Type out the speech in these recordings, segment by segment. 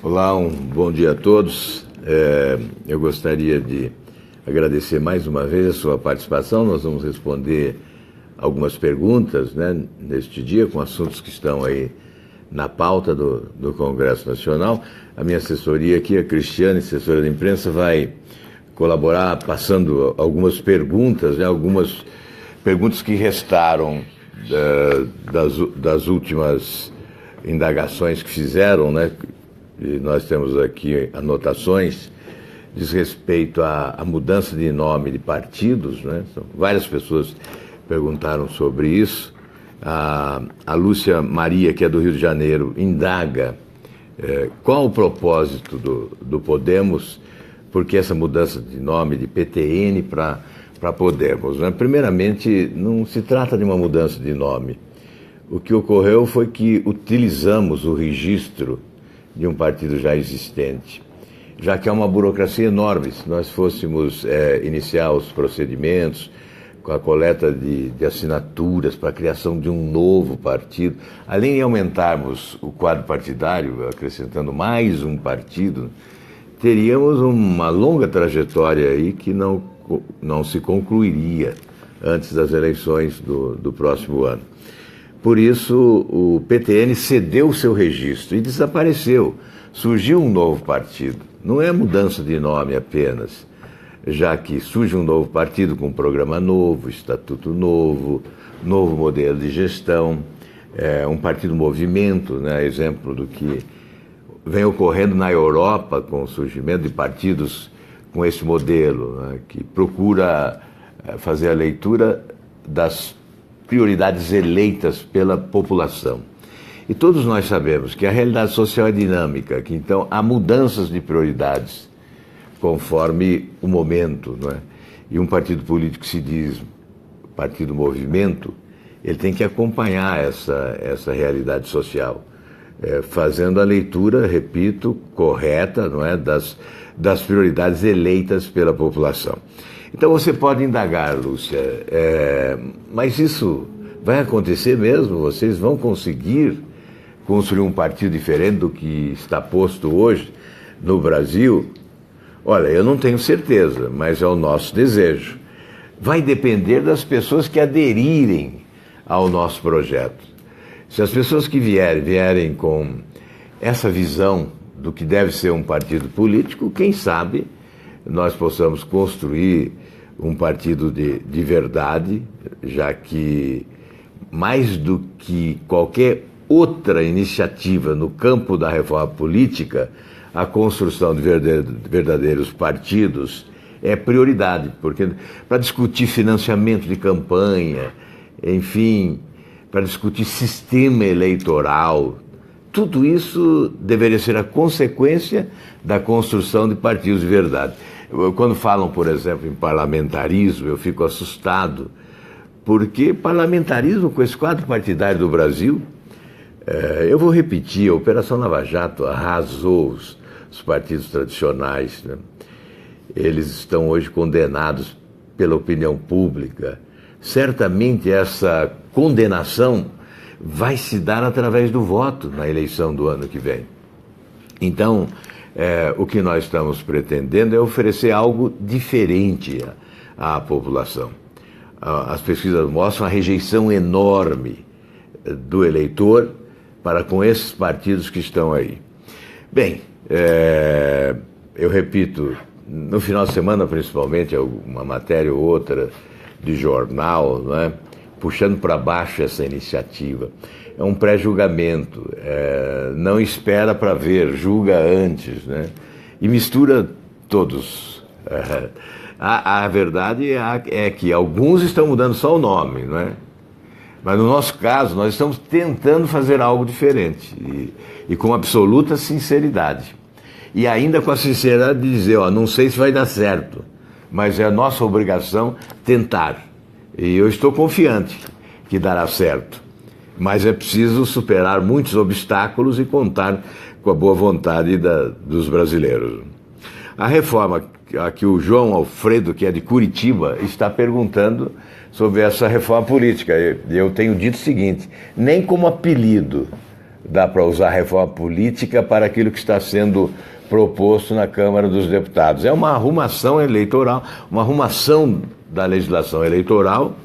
Olá, um bom dia a todos. Eu gostaria de agradecer mais uma vez a sua participação. Nós vamos responder algumas perguntas, né, neste dia, com assuntos que estão aí na pauta do Congresso Nacional. A minha assessoria aqui, a Cristiane, assessora de imprensa, vai colaborar passando algumas perguntas, né, algumas perguntas que restaram das últimas indagações que fizeram, né? E nós temos aqui anotações, diz respeito à mudança de nome de partidos, né? Várias pessoas perguntaram sobre isso. A Lúcia Maria, que é do Rio de Janeiro, indaga qual o propósito do Podemos, porque essa mudança de nome de PTN para Podemos, né? Primeiramente, não se trata de uma mudança de nome. O que ocorreu foi que utilizamos o registro de um partido já existente, já que é uma burocracia enorme. Se nós fôssemos iniciar os procedimentos com a coleta de assinaturas para a criação de um novo partido, além de aumentarmos o quadro partidário, acrescentando mais um partido, teríamos uma longa trajetória aí que não se concluiria antes das eleições do próximo ano. Por isso, o PTN cedeu o seu registro e desapareceu. Surgiu um novo partido. Não é mudança de nome apenas, já que surge um novo partido com um programa novo, estatuto novo, novo modelo de gestão, um partido movimento, né, exemplo do que vem ocorrendo na Europa com o surgimento de partidos com esse modelo, né, que procura fazer a leitura das prioridades eleitas pela população. E todos nós sabemos que a realidade social é dinâmica, que então há mudanças de prioridades conforme o momento, não é? E um partido político que se diz partido movimento, ele tem que acompanhar essa realidade social, fazendo a leitura, repito, correta, não é, das prioridades eleitas pela população. Então você pode indagar, Lúcia, mas isso vai acontecer mesmo? Vocês vão conseguir construir um partido diferente do que está posto hoje no Brasil? Olha, eu não tenho certeza, mas é o nosso desejo. Vai depender das pessoas que aderirem ao nosso projeto. Se as pessoas que vierem com essa visão do que deve ser um partido político, quem sabe nós possamos construir um partido de verdade, já que mais do que qualquer outra iniciativa no campo da reforma política, a construção de verdadeiros partidos é prioridade, porque para discutir financiamento de campanha, enfim, para discutir sistema eleitoral, tudo isso deveria ser a consequência da construção de partidos de verdade. Quando falam, por exemplo, em parlamentarismo, eu fico assustado, porque parlamentarismo com esse quadro partidário do Brasil, eu vou repetir, a Operação Lava Jato arrasou os partidos tradicionais, né? Eles estão hoje condenados pela opinião pública. Certamente essa condenação vai se dar através do voto na eleição do ano que vem. Então, o que nós estamos pretendendo é oferecer algo diferente à população. As pesquisas mostram a rejeição enorme do eleitor para com esses partidos que estão aí. Bem, eu repito, no final de semana principalmente, uma matéria ou outra de jornal, não é? Puxando para baixo essa iniciativa. É um pré-julgamento, não espera para ver, julga antes, né? E mistura todos. A verdade é que alguns estão mudando só o nome, não é? Mas no nosso caso, nós estamos tentando fazer algo diferente e com absoluta sinceridade. E ainda com a sinceridade de dizer, não sei se vai dar certo, mas é a nossa obrigação tentar. E eu estou confiante que dará certo. Mas é preciso superar muitos obstáculos e contar com a boa vontade dos brasileiros. A reforma, aqui o João Alfredo, que é de Curitiba, está perguntando sobre essa reforma política. Eu tenho dito o seguinte, nem como apelido dá para usar reforma política para aquilo que está sendo proposto na Câmara dos Deputados. É uma arrumação eleitoral, uma arrumação da legislação eleitoral,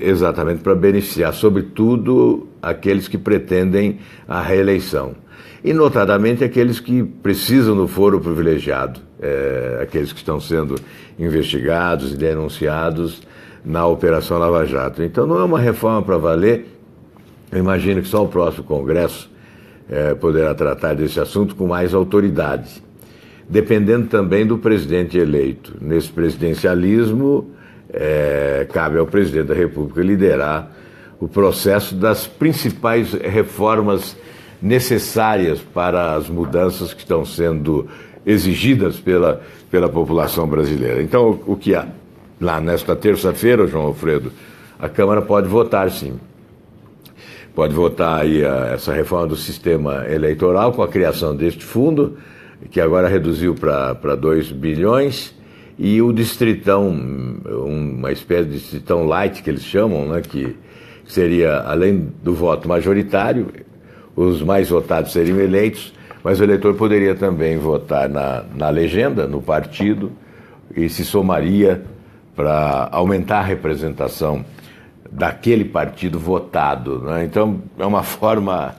exatamente para beneficiar, sobretudo, aqueles que pretendem a reeleição. E, notadamente, aqueles que precisam do foro privilegiado, aqueles que estão sendo investigados e denunciados na Operação Lava Jato. Então, não é uma reforma para valer. Eu imagino que só o próximo Congresso poderá tratar desse assunto com mais autoridade, dependendo também do presidente eleito. Nesse presidencialismo, cabe ao presidente da República liderar o processo das principais reformas necessárias para as mudanças que estão sendo exigidas pela população brasileira. Então, o que há lá nesta terça-feira, João Alfredo, a Câmara pode votar, sim. Pode votar aí essa reforma do sistema eleitoral com a criação deste fundo, que agora reduziu para 2 bilhões, e o distritão, uma espécie de distritão light que eles chamam, né, que seria, além do voto majoritário, os mais votados seriam eleitos, mas o eleitor poderia também votar na legenda, no partido, e se somaria para aumentar a representação daquele partido votado, né? Então, é uma forma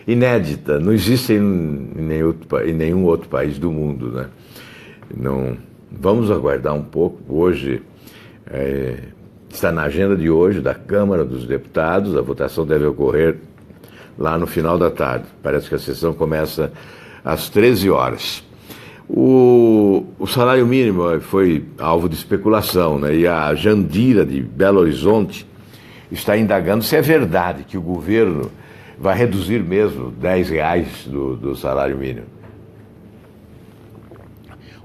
inédita, não existe em nenhum outro país do mundo, né? Não, vamos aguardar um pouco. Hoje, está na agenda de hoje da Câmara dos Deputados, a votação deve ocorrer lá no final da tarde. Parece que a sessão começa às 13 horas. O salário mínimo foi alvo de especulação, né? E a Jandira de Belo Horizonte está indagando se é verdade que o governo vai reduzir mesmo R$10 do salário mínimo.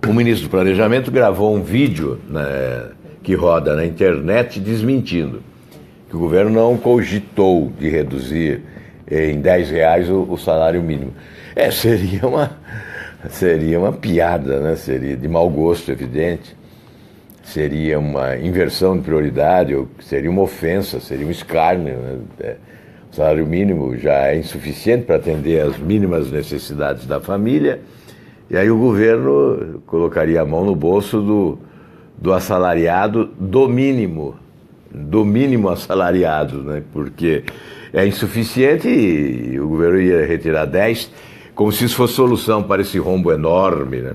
O ministro do Planejamento gravou um vídeo, né, que roda na internet desmentindo que o governo não cogitou de reduzir em R$10 o salário mínimo. Seria uma piada, né? Seria de mau gosto, evidente. Seria uma inversão de prioridade, ou seria uma ofensa, seria um escárnio, né? O salário mínimo já é insuficiente para atender às mínimas necessidades da família, e aí o governo colocaria a mão no bolso do assalariado do mínimo assalariado, né? Porque é insuficiente e o governo ia retirar 10, como se isso fosse solução para esse rombo enorme, né?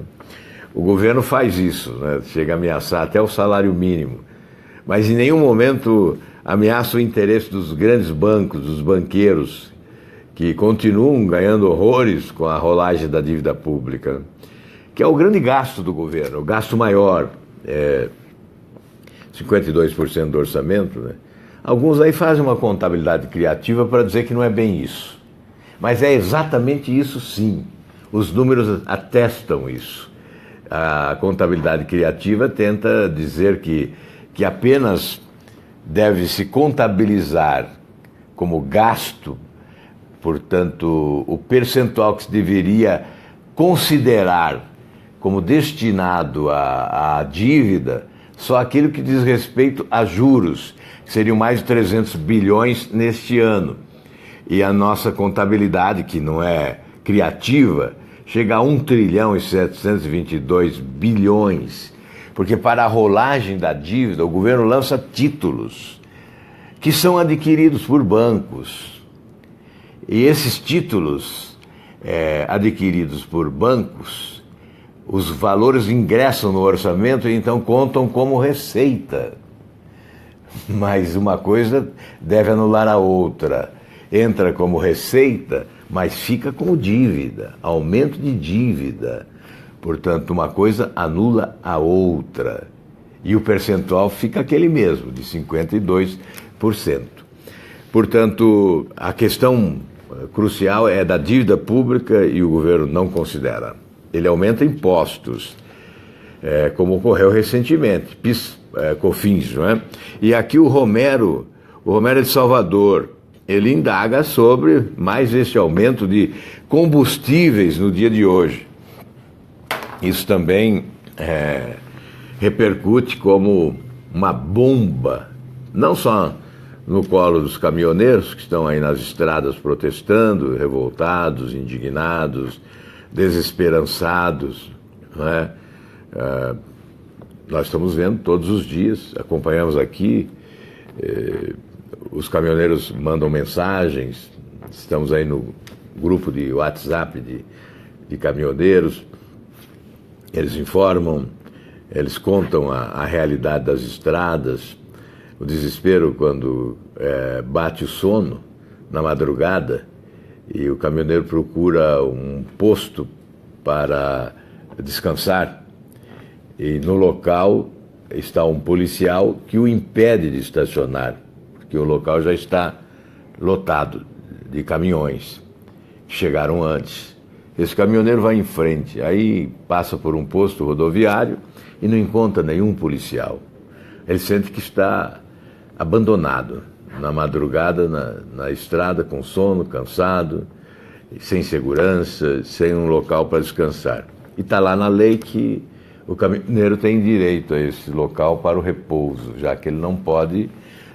O governo faz isso, né? Chega a ameaçar até o salário mínimo, mas em nenhum momento ameaça o interesse dos grandes bancos, dos banqueiros, que continuam ganhando horrores com a rolagem da dívida pública, que é o grande gasto do governo, o gasto maior, 52% do orçamento, né? Alguns aí fazem uma contabilidade criativa para dizer que não é bem isso, mas é exatamente isso, sim. Os números atestam isso. A contabilidade criativa tenta dizer que apenas deve-se contabilizar como gasto, portanto, o percentual que se deveria considerar como destinado à dívida, só aquilo que diz respeito a juros, que seriam mais de 300 bilhões neste ano. E a nossa contabilidade, que não é criativa, chega a 1 trilhão e 722 bilhões, porque para a rolagem da dívida o governo lança títulos que são adquiridos por bancos. E esses títulos adquiridos por bancos, os valores ingressam no orçamento e então contam como receita. Mas uma coisa deve anular a outra. Entra como receita, mas fica como dívida, aumento de dívida. Portanto, uma coisa anula a outra. E o percentual fica aquele mesmo, de 52%. Portanto, a questão crucial é da dívida pública e o governo não considera. Ele aumenta impostos, como ocorreu recentemente, PIS, COFINS, não é? E aqui o Romero é de Salvador. Ele indaga sobre mais esse aumento de combustíveis no dia de hoje. Isso também repercute como uma bomba, não só no colo dos caminhoneiros que estão aí nas estradas protestando, revoltados, indignados, desesperançados, não é? Nós estamos vendo todos os dias, acompanhamos aqui, os caminhoneiros mandam mensagens, estamos aí no grupo de WhatsApp de caminhoneiros, eles informam, eles contam a realidade das estradas, o desespero quando bate o sono na madrugada e o caminhoneiro procura um posto para descansar e no local está um policial que o impede de estacionar, porque o local já está lotado de caminhões que chegaram antes. Esse caminhoneiro vai em frente, aí passa por um posto rodoviário e não encontra nenhum policial. Ele sente que está abandonado na madrugada, na estrada, com sono, cansado, sem segurança, sem um local para descansar. E está lá na lei que o caminhoneiro tem direito a esse local para o repouso, já que ele não pode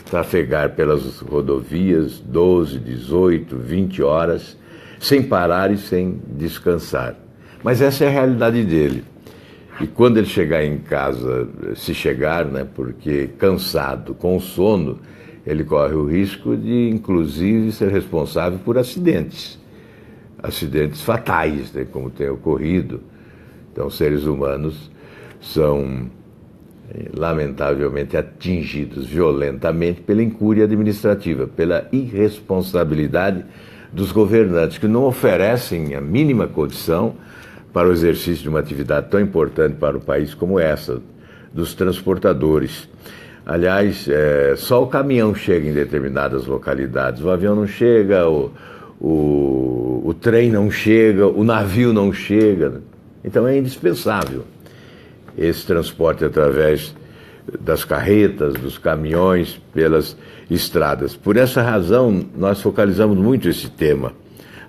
trafegar pelas rodovias 12, 18, 20 horas, sem parar e sem descansar. Mas essa é a realidade dele. E quando ele chegar em casa, se chegar, né, porque cansado, com sono, ele corre o risco de, inclusive, ser responsável por acidentes fatais, né, como tem ocorrido. Então, seres humanos são, lamentavelmente, atingidos violentamente pela incúria administrativa, pela irresponsabilidade dos governantes, que não oferecem a mínima condição para o exercício de uma atividade tão importante para o país como essa, dos transportadores. Aliás, só o caminhão chega em determinadas localidades, o avião não chega, o trem não chega, o navio não chega. Então é indispensável esse transporte através das carretas, dos caminhões, pelas estradas. Por essa razão, nós focalizamos muito esse tema.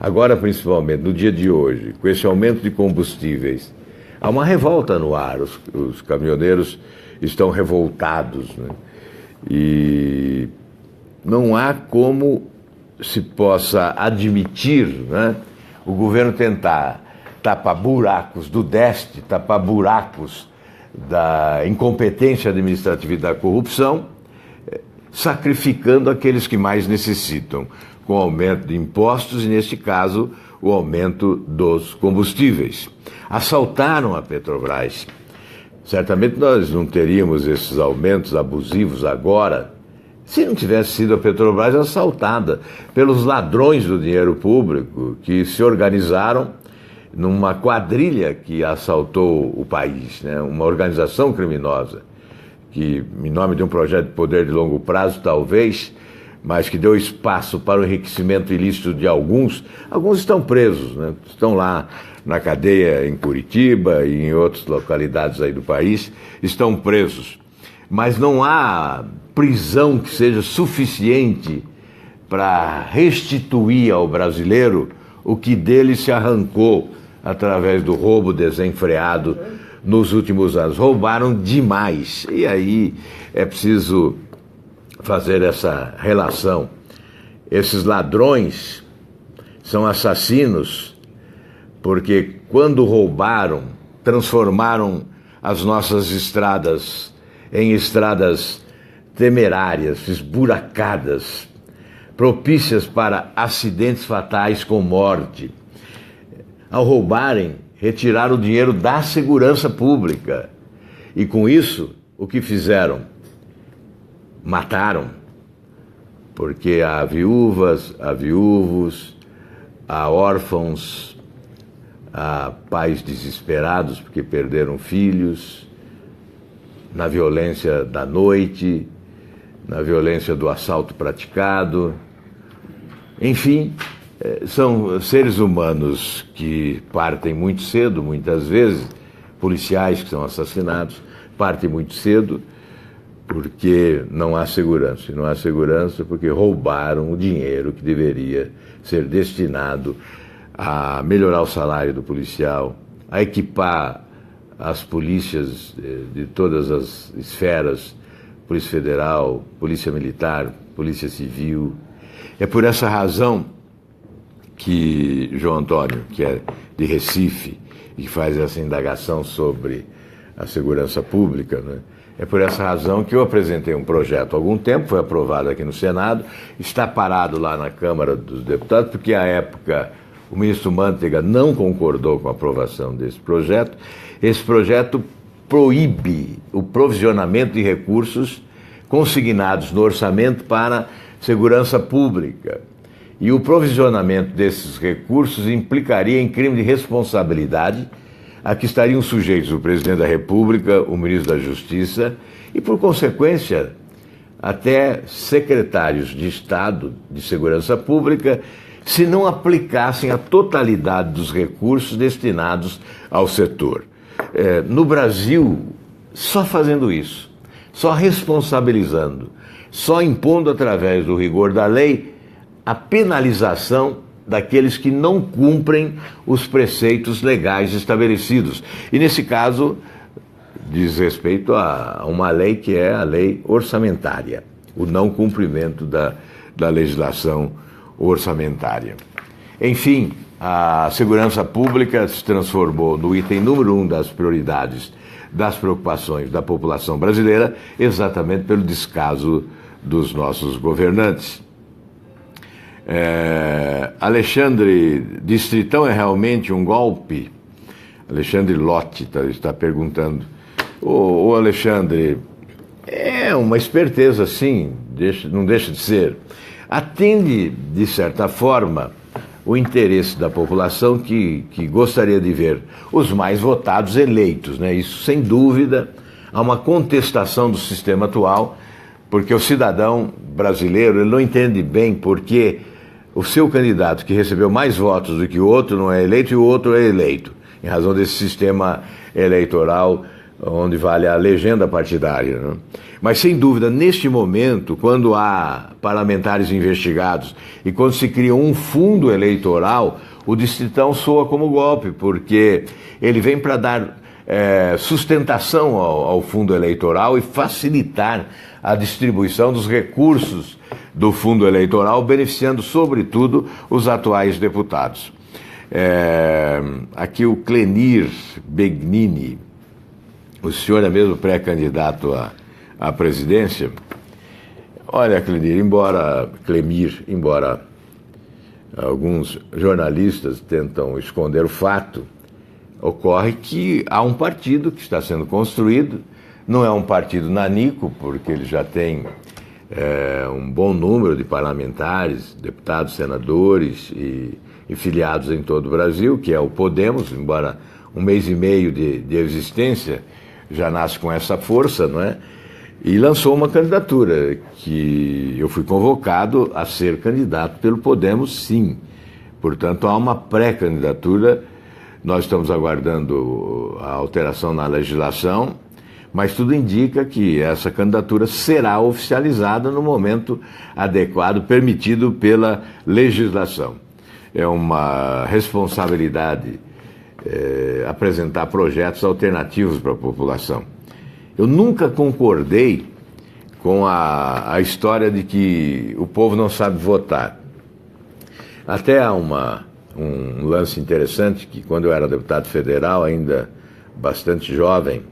Agora, principalmente, no dia de hoje, com esse aumento de combustíveis, há uma revolta no ar, os caminhoneiros estão revoltados, né? E não há como se possa admitir, né, o governo tentar tapar buracos do déficit, tapar buracos da incompetência administrativa e da corrupção, sacrificando aqueles que mais necessitam, com o aumento de impostos e, neste caso, o aumento dos combustíveis. Assaltaram a Petrobras. Certamente nós não teríamos esses aumentos abusivos agora se não tivesse sido a Petrobras assaltada pelos ladrões do dinheiro público que se organizaram numa quadrilha que assaltou o país, né? Uma organização criminosa que, em nome de um projeto de poder de longo prazo, talvez, mas que deu espaço para o enriquecimento ilícito de alguns estão presos, né? Estão lá na cadeia em Curitiba e em outras localidades aí do país, estão presos. Mas não há prisão que seja suficiente para restituir ao brasileiro o que dele se arrancou através do roubo desenfreado nos últimos anos. Roubaram demais. E aí é preciso fazer essa relação. Esses ladrões são assassinos porque, quando roubaram, transformaram as nossas estradas em estradas temerárias, esburacadas, propícias para acidentes fatais com morte. Ao roubarem, retiraram o dinheiro da segurança pública. E com isso, o que fizeram? Mataram. Porque há viúvas, há viúvos, há órfãos, há pais desesperados porque perderam filhos, na violência da noite, na violência do assalto praticado. Enfim, são seres humanos que partem muito cedo, muitas vezes, policiais que são assassinados, partem muito cedo porque não há segurança. E não há segurança porque roubaram o dinheiro que deveria ser destinado a melhorar o salário do policial, a equipar as polícias de todas as esferas, Polícia Federal, Polícia Militar, Polícia Civil. É por essa razão que João Antônio, que é de Recife, e que faz essa indagação sobre a segurança pública, né? É por essa razão que eu apresentei um projeto há algum tempo, foi aprovado aqui no Senado, está parado lá na Câmara dos Deputados, porque à época o ministro Mantega não concordou com a aprovação desse projeto. Esse projeto proíbe o provisionamento de recursos consignados no orçamento para segurança pública. E o provisionamento desses recursos implicaria em crime de responsabilidade a que estariam sujeitos o presidente da República, o ministro da Justiça e, por consequência, até secretários de Estado de Segurança Pública, se não aplicassem a totalidade dos recursos destinados ao setor. No Brasil, só fazendo isso, só responsabilizando, só impondo através do rigor da lei a penalização daqueles que não cumprem os preceitos legais estabelecidos. E, nesse caso, diz respeito a uma lei que é a lei orçamentária, o não cumprimento da legislação orçamentária. Enfim, a segurança pública se transformou no item número 1 das prioridades das preocupações da população brasileira, exatamente pelo descaso dos nossos governantes. Alexandre, Distritão é realmente um golpe? Alexandre Lotti está perguntando. Ô Alexandre, é uma esperteza, sim, não deixa de ser. Atende, de certa forma, o interesse da população que gostaria de ver os mais votados eleitos, né? Isso, sem dúvida, há uma contestação do sistema atual, porque o cidadão brasileiro ele não entende bem porque o seu candidato que recebeu mais votos do que o outro não é eleito e o outro é eleito, em razão desse sistema eleitoral onde vale a legenda partidária, né? Mas, sem dúvida, neste momento, quando há parlamentares investigados e quando se cria um fundo eleitoral, o Distritão soa como golpe, porque ele vem para dar sustentação ao fundo eleitoral e facilitar a distribuição dos recursos do fundo eleitoral, beneficiando, sobretudo, os atuais deputados. Aqui o Clenir Begnini, o senhor é mesmo pré-candidato à presidência? Olha, Clenir, embora alguns jornalistas tentam esconder o fato, ocorre que há um partido que está sendo construído, não é um partido nanico, porque ele já tem um bom número de parlamentares, deputados, senadores e filiados em todo o Brasil, que é o Podemos, embora um mês e meio de existência, já nasce com essa força, não é? E lançou uma candidatura, que eu fui convocado a ser candidato pelo Podemos, sim. Portanto, há uma pré-candidatura, nós estamos aguardando a alteração na legislação, mas tudo indica que essa candidatura será oficializada no momento adequado, permitido pela legislação. É uma responsabilidade apresentar projetos alternativos para a população. Eu nunca concordei com a história de que o povo não sabe votar. Até há um lance interessante, que quando eu era deputado federal, ainda bastante jovem,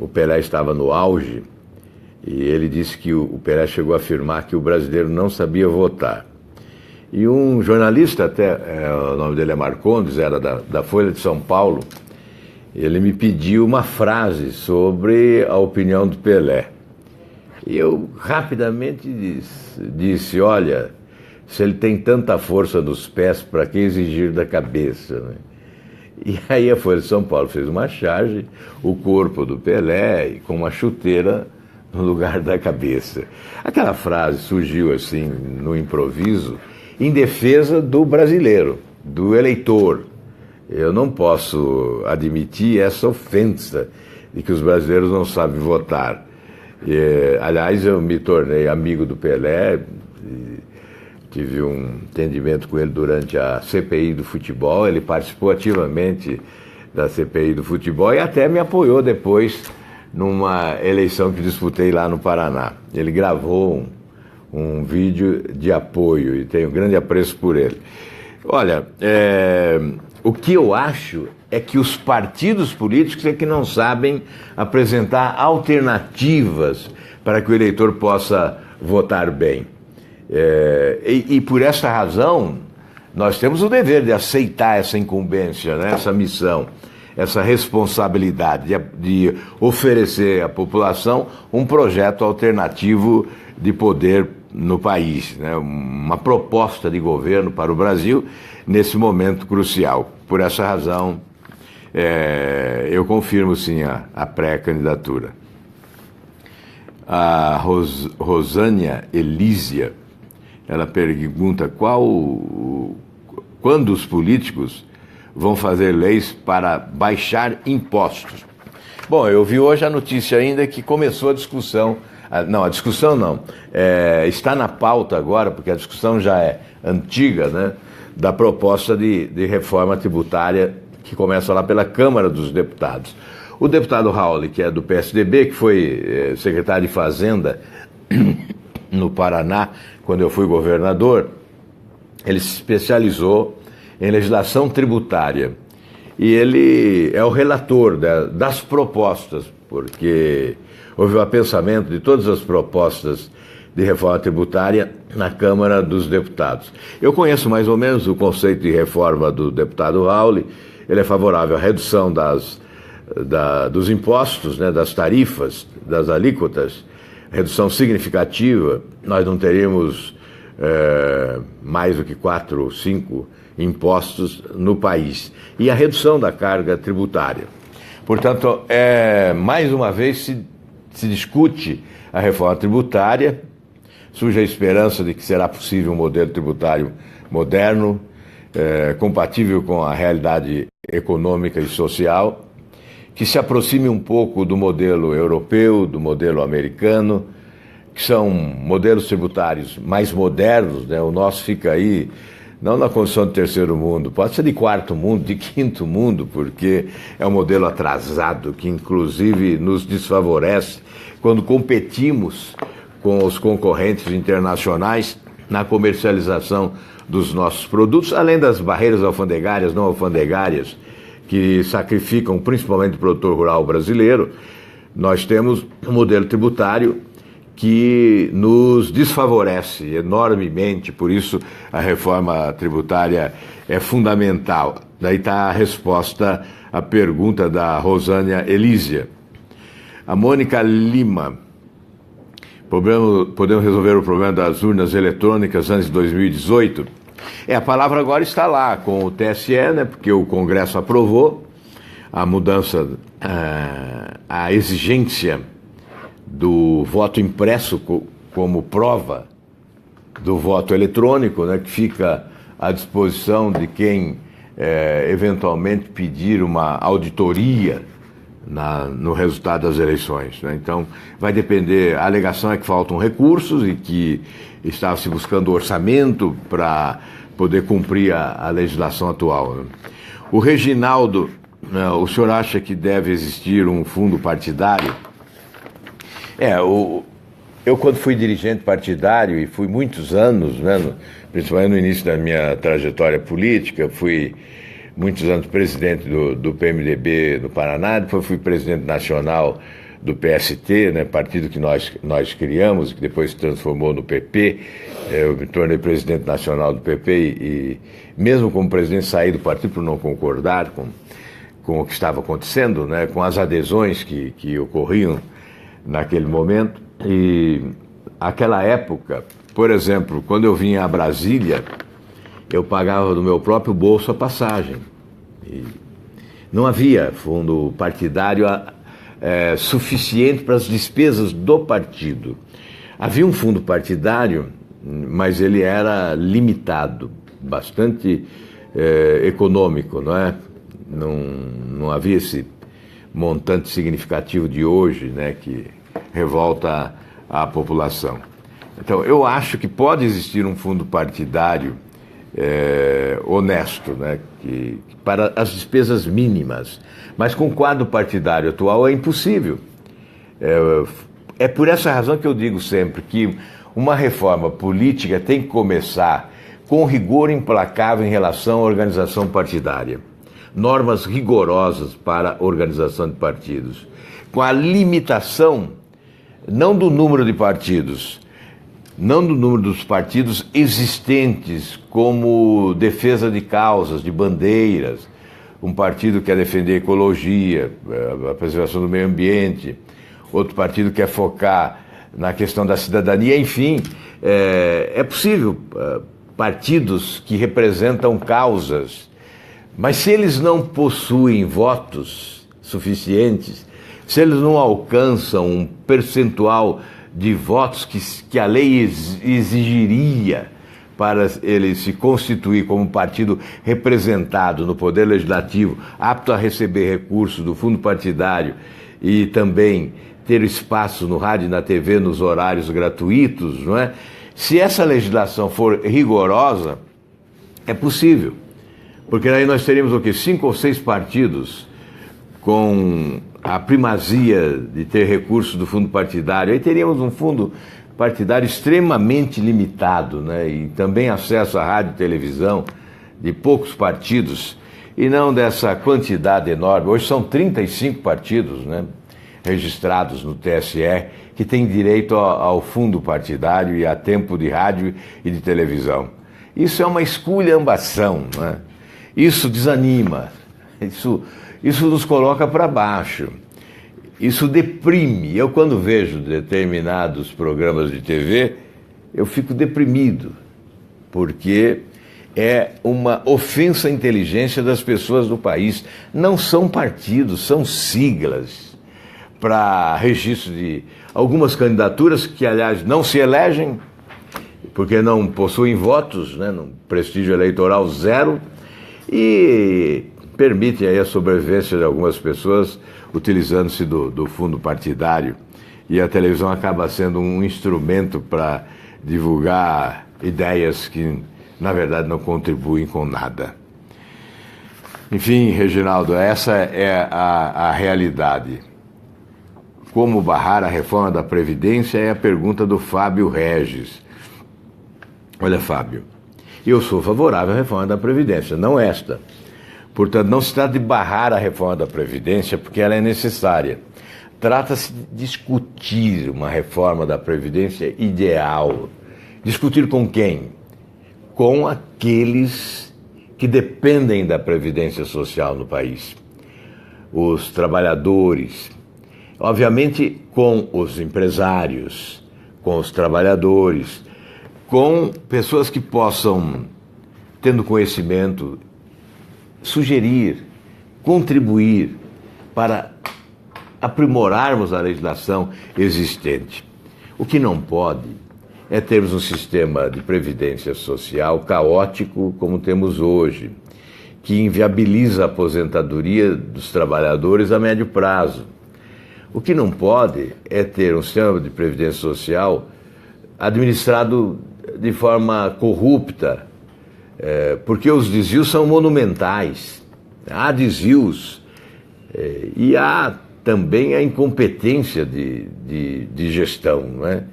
o Pelé estava no auge, e ele disse que o Pelé chegou a afirmar que o brasileiro não sabia votar. E um jornalista, até o nome dele é Marcondes, era da Folha de São Paulo, ele me pediu uma frase sobre a opinião do Pelé. E eu rapidamente disse, olha, se ele tem tanta força nos pés, para que exigir da cabeça, né? E aí a Folha de São Paulo fez uma charge, o corpo do Pelé, com uma chuteira no lugar da cabeça. Aquela frase surgiu assim, no improviso, em defesa do brasileiro, do eleitor. Eu não posso admitir essa ofensa de que os brasileiros não sabem votar. Aliás, eu me tornei amigo do Pelé, tive um entendimento com ele durante a CPI do futebol, ele participou ativamente da CPI do futebol e até me apoiou depois numa eleição que disputei lá no Paraná. Ele gravou um vídeo de apoio e tenho grande apreço por ele. Olha, o que eu acho é que os partidos políticos é que não sabem apresentar alternativas para que o eleitor possa votar bem. E por essa razão, nós temos o dever de aceitar essa incumbência, né, essa missão, essa responsabilidade de oferecer à população um projeto alternativo de poder no país, né, uma proposta de governo para o Brasil nesse momento crucial. Por essa razão, eu confirmo sim a pré-candidatura. A Rosânia Elísia, ela pergunta quando os políticos vão fazer leis para baixar impostos. Bom, eu vi hoje a notícia ainda que começou a discussão. A discussão não. Está na pauta agora, porque a discussão já é antiga, né, da proposta de reforma tributária que começa lá pela Câmara dos Deputados. O deputado Raul, que é do PSDB, que foi secretário de Fazenda no Paraná, quando eu fui governador, ele se especializou em legislação tributária. E ele é o relator das propostas, porque houve o apensamento de todas as propostas de reforma tributária na Câmara dos Deputados. Eu conheço mais ou menos o conceito de reforma do deputado Raul. Ele é favorável à redução dos impostos, né, das tarifas, das alíquotas, redução significativa. Nós não teríamos mais do que 4 ou 5 impostos no país. E a redução da carga tributária. Portanto, mais uma vez se discute a reforma tributária, surge a esperança de que será possível um modelo tributário moderno, compatível com a realidade econômica e social, que se aproxime um pouco do modelo europeu, do modelo americano, que são modelos tributários mais modernos, né? O nosso fica aí, não na condição de terceiro mundo, pode ser de quarto mundo, de quinto mundo, porque é um modelo atrasado, que inclusive nos desfavorece quando competimos com os concorrentes internacionais na comercialização dos nossos produtos, além das barreiras alfandegárias, não alfandegárias, que sacrificam principalmente o produtor rural brasileiro. Nós temos um modelo tributário que nos desfavorece enormemente, por isso a reforma tributária é fundamental. Daí está a resposta à pergunta da Rosânia Elísia. A Mônica Lima: podemos resolver o problema das urnas eletrônicas antes de 2018? A palavra agora está lá com o TSE, né, porque o Congresso aprovou a mudança, a exigência do voto impresso como prova do voto eletrônico, né, que fica à disposição de quem eventualmente pedir uma auditoria no resultado das eleições, né? Então, vai depender. A alegação é que faltam recursos e que estava se buscando orçamento para poder cumprir a legislação atual, né? O Reginaldo, o senhor acha que deve existir um fundo partidário? Eu quando fui dirigente partidário, e fui muitos anos, né, principalmente no início da minha trajetória política, fui muitos anos presidente do PMDB do Paraná, depois fui presidente nacional do PST, né, partido que nós criamos, que depois se transformou no PP. Eu me tornei presidente nacional do PP e mesmo como presidente saí do partido por não concordar com o que estava acontecendo, né, com as adesões que ocorriam naquele momento. E aquela época, por exemplo, quando eu vinha a Brasília, eu pagava do meu próprio bolso a passagem. E não havia fundo partidário suficiente para as despesas do partido. Havia um fundo partidário, mas ele era limitado, bastante econômico, não é? Não havia esse montante significativo de hoje, né, que revolta a população. Então, eu acho que pode existir um fundo partidário honesto, né, para as despesas mínimas, mas com o quadro partidário atual é impossível. É por essa razão que eu digo sempre que uma reforma política tem que começar com rigor implacável em relação à organização partidária. Normas rigorosas para a organização de partidos, com a limitação não do número de partidos, não do número dos partidos existentes como defesa de causas, de bandeiras. Um partido quer defender a ecologia, a preservação do meio ambiente, outro partido quer focar na questão da cidadania, enfim, é possível partidos que representam causas, mas se eles não possuem votos suficientes, se eles não alcançam um percentual de votos que a lei exigiria para ele se constituir como partido representado no Poder Legislativo, apto a receber recursos do fundo partidário e também ter espaço no rádio e na TV nos horários gratuitos, não é? Se essa legislação for rigorosa, é possível. Porque aí nós teríamos o quê? 5 ou 6 partidos com a primazia de ter recursos do fundo partidário. Aí teríamos um fundo partidário extremamente limitado, né? E também acesso à rádio e televisão de poucos partidos e não dessa quantidade enorme. Hoje são 35 partidos, né, registrados no TSE que têm direito ao fundo partidário e a tempo de rádio e de televisão. Isso é uma esculhambação, né? Isso desanima, isso nos coloca para baixo. Isso deprime. Eu, quando vejo determinados programas de TV, eu fico deprimido, porque é uma ofensa à inteligência das pessoas do país. Não são partidos, são siglas para registro de algumas candidaturas que, aliás, não se elegem, porque não possuem votos, né, no prestígio eleitoral zero, e permitem aí a sobrevivência de algumas pessoas utilizando-se do fundo partidário, e a televisão acaba sendo um instrumento para divulgar ideias que, na verdade, não contribuem com nada. Enfim, Reginaldo, essa é a realidade. Como barrar a reforma da Previdência é a pergunta do Fábio Regis. Olha, Fábio, eu sou favorável à reforma da Previdência, não esta. Portanto, não se trata de barrar a reforma da Previdência, porque ela é necessária. Trata-se de discutir uma reforma da Previdência ideal. Discutir com quem? Com aqueles que dependem da Previdência Social no país. Os trabalhadores, obviamente com os empresários, com os trabalhadores, com pessoas que possam, tendo conhecimento, sugerir, contribuir para aprimorarmos a legislação existente. O que não pode é termos um sistema de previdência social caótico como temos hoje, que inviabiliza a aposentadoria dos trabalhadores a médio prazo. O que não pode é ter um sistema de previdência social administrado de forma corrupta, porque os desvios são monumentais. Há desvios e há também a incompetência de gestão, não é?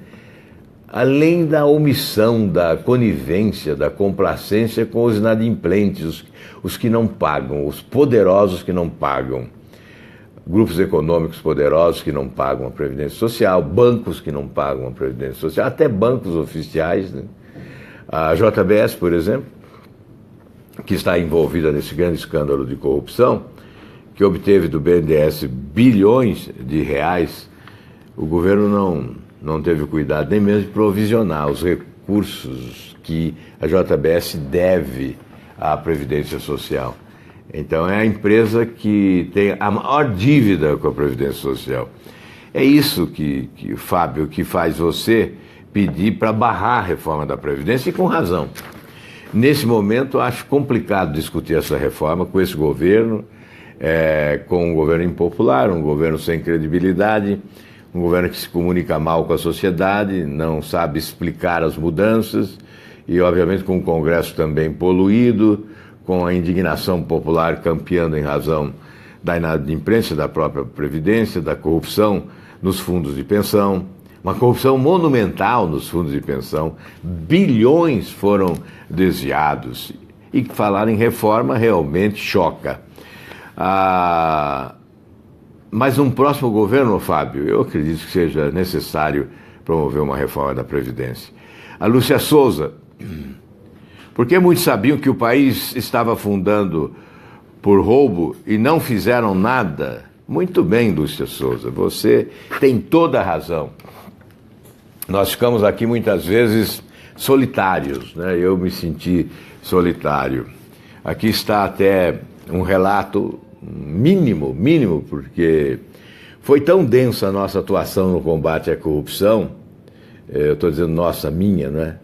Além da omissão, da conivência, da complacência com os inadimplentes, os que não pagam, os poderosos que não pagam, grupos econômicos poderosos que não pagam a Previdência Social, bancos que não pagam a Previdência Social, até bancos oficiais, né? A JBS, por exemplo, que está envolvida nesse grande escândalo de corrupção, que obteve do BNDES bilhões de reais, o governo não teve cuidado nem mesmo de provisionar os recursos que a JBS deve à Previdência Social. Então é a empresa que tem a maior dívida com a Previdência Social. É isso que Fábio, que faz você pedir para barrar a reforma da Previdência, e com razão. Nesse momento, acho complicado discutir essa reforma com esse governo, com um governo impopular, um governo sem credibilidade, um governo que se comunica mal com a sociedade, não sabe explicar as mudanças e, obviamente, com um Congresso também poluído, com a indignação popular campeando em razão da inadimplência da própria Previdência, da corrupção nos fundos de pensão, uma corrupção monumental nos fundos de pensão, bilhões foram desviados. E falar em reforma realmente choca. Mas num próximo governo, Fábio, eu acredito que seja necessário promover uma reforma da Previdência. A Lúcia Souza, porque muitos sabiam que o país estava afundando por roubo e não fizeram nada. Muito bem, Lúcia Souza, você tem toda a razão. Nós ficamos aqui muitas vezes solitários, né? Eu me senti solitário. Aqui está até um relato mínimo, porque foi tão densa a nossa atuação no combate à corrupção, eu estou dizendo nossa, minha, né?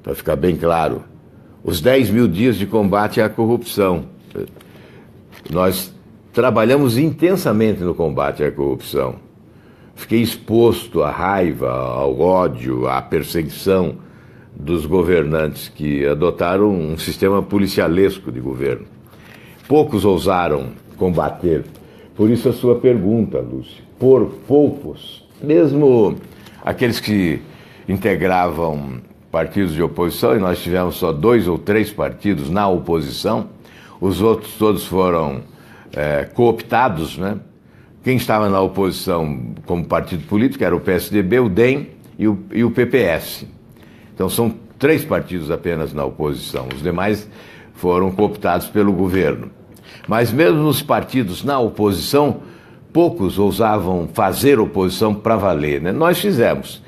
Para ficar bem claro, os 10 mil dias de combate à corrupção. Nós trabalhamos intensamente no combate à corrupção. Fiquei exposto à raiva, ao ódio, à perseguição dos governantes que adotaram um sistema policialesco de governo. Poucos ousaram combater. Por isso a sua pergunta, Lúcia. Por poucos, mesmo aqueles que integravam partidos de oposição, e nós tivemos só 2 ou 3 partidos na oposição, os outros todos foram cooptados, né? Quem estava na oposição como partido político era o PSDB, o DEM e o PPS. Então são 3 partidos apenas na oposição, os demais foram cooptados pelo governo. Mas mesmo nos partidos na oposição, poucos ousavam fazer oposição para valer, né? Nós fizemos.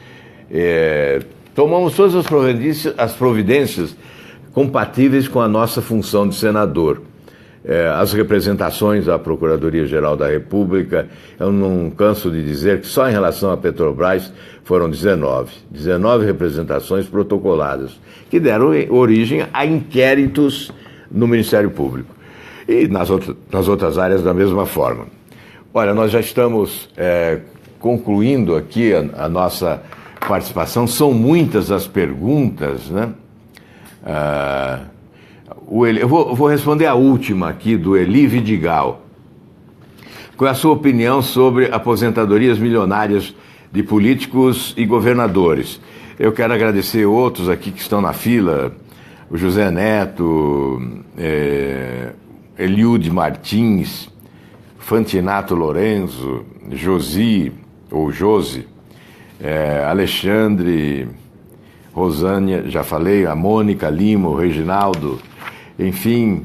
Tomamos todas as providências compatíveis com a nossa função de senador. As representações à Procuradoria-Geral da República, eu não canso de dizer que só em relação à Petrobras foram 19 representações protocoladas, que deram origem a inquéritos no Ministério Público. E nas outras áreas da mesma forma. Olha, nós já estamos concluindo aqui a nossa participação, são muitas as perguntas, né? Eu vou responder a última aqui, do Eli Vidigal. Qual é a sua opinião sobre aposentadorias milionárias de políticos e governadores? Eu quero agradecer outros aqui que estão na fila, o José Neto, Eliude Martins, Fantinato Lorenzo, Josi, Alexandre, Rosânia, já falei, a Mônica Lima, o Reginaldo, enfim,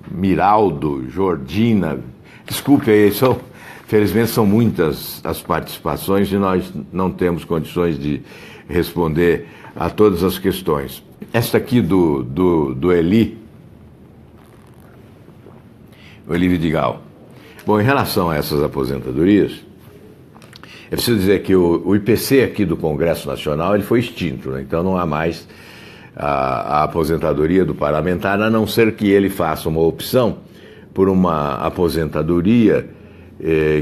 Miraldo, Jordina. Desculpe aí, felizmente são muitas as participações e nós não temos condições de responder a todas as questões. Esta aqui do Eli Vidigal. Bom, em relação a essas aposentadorias, é preciso dizer que o IPC aqui do Congresso Nacional ele foi extinto, né? Então não há mais a aposentadoria do parlamentar, a não ser que ele faça uma opção por uma aposentadoria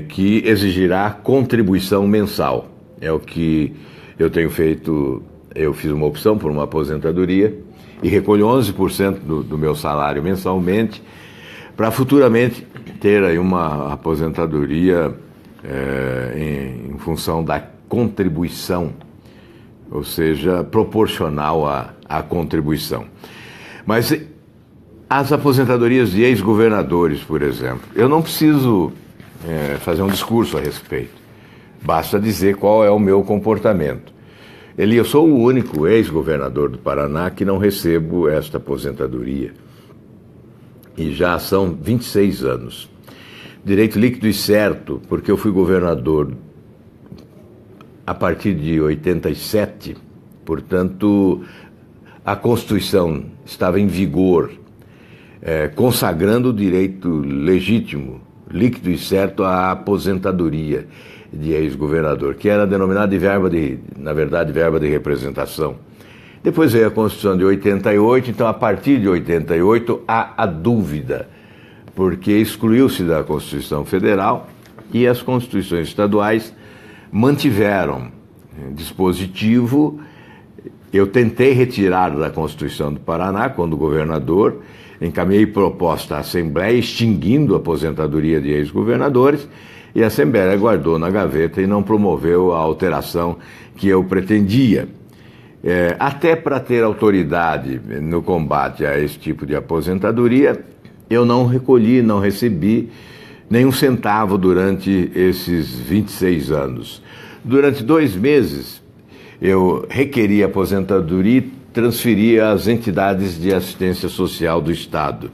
que exigirá contribuição mensal. É o que eu tenho feito, eu fiz uma opção por uma aposentadoria e recolho 11% do meu salário mensalmente para futuramente ter aí uma aposentadoria em função da contribuição, ou seja, proporcional à contribuição. Mas as aposentadorias de ex-governadores, por exemplo, eu não preciso fazer um discurso a respeito, basta dizer qual é o meu comportamento. Eu sou o único ex-governador do Paraná que não recebo esta aposentadoria, e já são 26 anos. Direito líquido e certo, porque eu fui governador a partir de 87, portanto, a Constituição estava em vigor, consagrando o direito legítimo, líquido e certo à aposentadoria de ex-governador, que era denominada de verba de representação. Depois veio a Constituição de 88, então a partir de 88 há a dúvida, porque excluiu-se da Constituição Federal e as constituições estaduais mantiveram dispositivo. Eu tentei retirar da Constituição do Paraná, quando governador, encaminhei proposta à Assembleia extinguindo a aposentadoria de ex-governadores, e a Assembleia guardou na gaveta e não promoveu a alteração que eu pretendia. Até para ter autoridade no combate a esse tipo de aposentadoria, eu não recolhi, não recebi nenhum centavo durante esses 26 anos. Durante 2 meses, eu requeri aposentadoria e transferia às entidades de assistência social do Estado,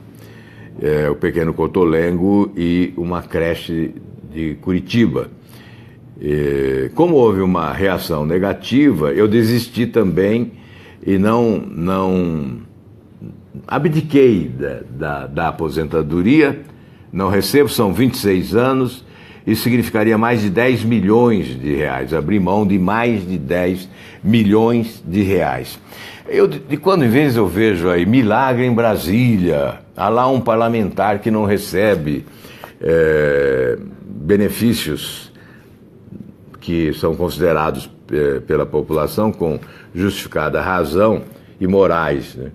o Pequeno Cotolengo e uma creche de Curitiba. Como houve uma reação negativa, eu desisti também e não abdiquei da aposentadoria, não recebo, são 26 anos, isso significaria mais de 10 milhões de reais, abrir mão de mais de 10 milhões de reais. De quando em vez eu vejo aí milagre em Brasília, há lá um parlamentar que não recebe benefícios que são considerados pela população com justificada razão e morais, né?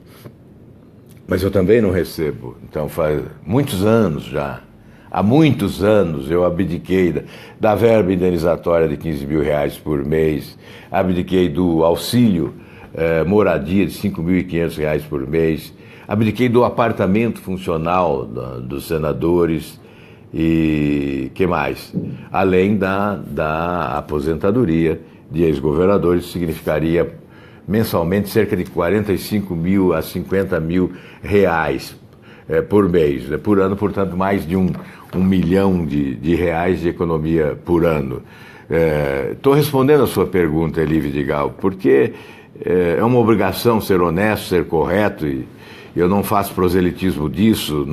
Mas eu também não recebo. Então faz muitos anos já, há muitos anos eu abdiquei da verba indenizatória de 15 mil reais por mês, abdiquei do auxílio moradia de 5.500 reais por mês, abdiquei do apartamento funcional dos senadores e que mais? Além da aposentadoria de ex-governadores, significaria mensalmente cerca de 45 mil a 50 mil reais por mês, né? Por ano, portanto, mais de um milhão de reais de economia por ano. Estou respondendo a sua pergunta, Elie Vidigal, porque é uma obrigação ser honesto, ser correto, e eu não faço proselitismo disso,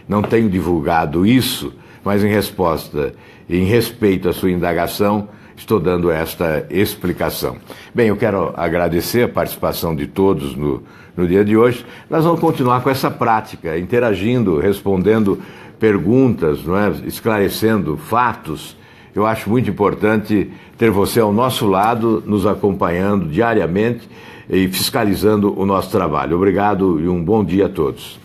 não tenho divulgado isso, mas em resposta, em respeito à sua indagação, estou dando esta explicação. Bem, eu quero agradecer a participação de todos no dia de hoje. Nós vamos continuar com essa prática, interagindo, respondendo perguntas, não é? Esclarecendo fatos. Eu acho muito importante ter você ao nosso lado, nos acompanhando diariamente e fiscalizando o nosso trabalho. Obrigado e um bom dia a todos.